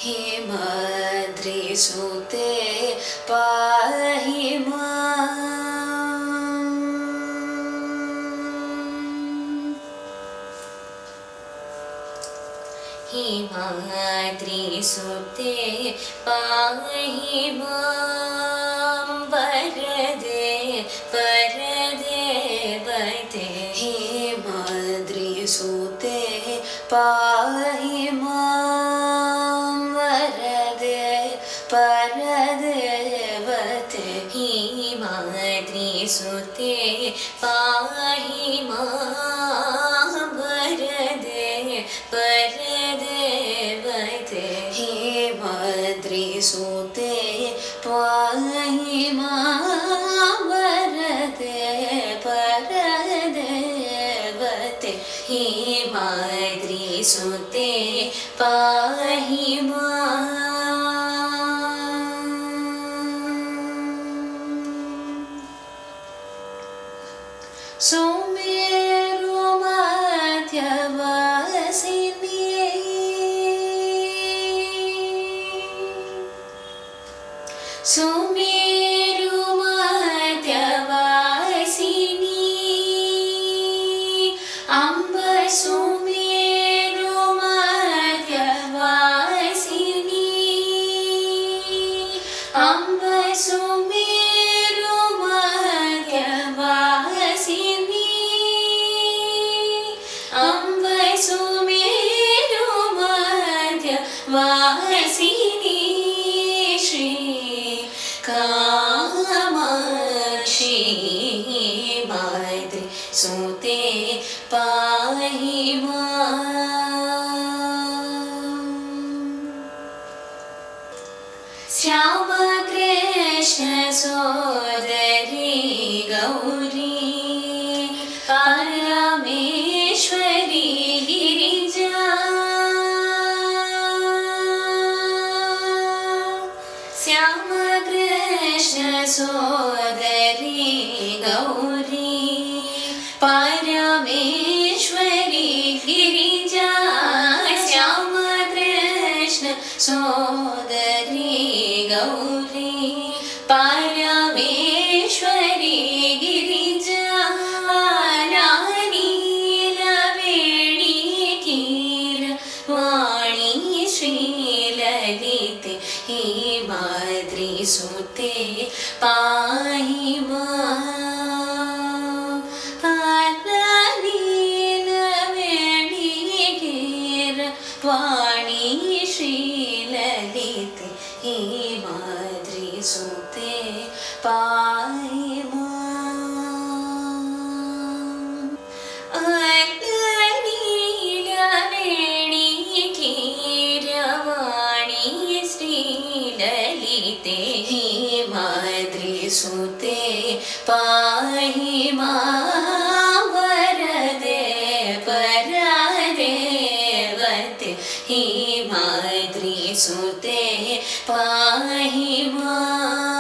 हेमाद्रिसुते पाहि माम्। हेमाद्रिसुते पाहि मां वरदे परदेवते। हेमाद्रिसुते पाहि मां वरदे परदेवते। हेमाद्रिसुते पाहि मां वरदे परदेवते। हेमाद्रिसुते पाहि मां वरदे परदेवते। हेमाद्रिसुते पाहि माम्। सुमेरुमध्यवासिनी सुमेरुमध्यवासिनी अम्ब सुमेरुमध्यवासिनी अम्ब सुमेरुमध्यवासिनी अम्ब सुमेरुमध्यवासिनी श्री कामाक्षी हेमाद्रिसुते पाहि माम्। श्यामकृष्ण सोदरी गौरी परमेश्वरी गिरिजा। श्यामकृष्ण सोदरी गौरी परमेश्वरी गिरिजा। श्यामकृष्ण सोदरी गौरी परमेश्वरी गिरिजा। नीलवेणी कीरवाणी श्रीललिते। हेमाद्रिसुते पाहि माम्। नीलवेणी कीरवाणी श्रीललिते। हेमाद्रिसुते पाहि माम्। नीलवेणी कीरवाणी श्रीललिते। हेमाद्रिसुते पाहि मां वरदे परदेवते। हेमाद्रिसुते पाहि माम्।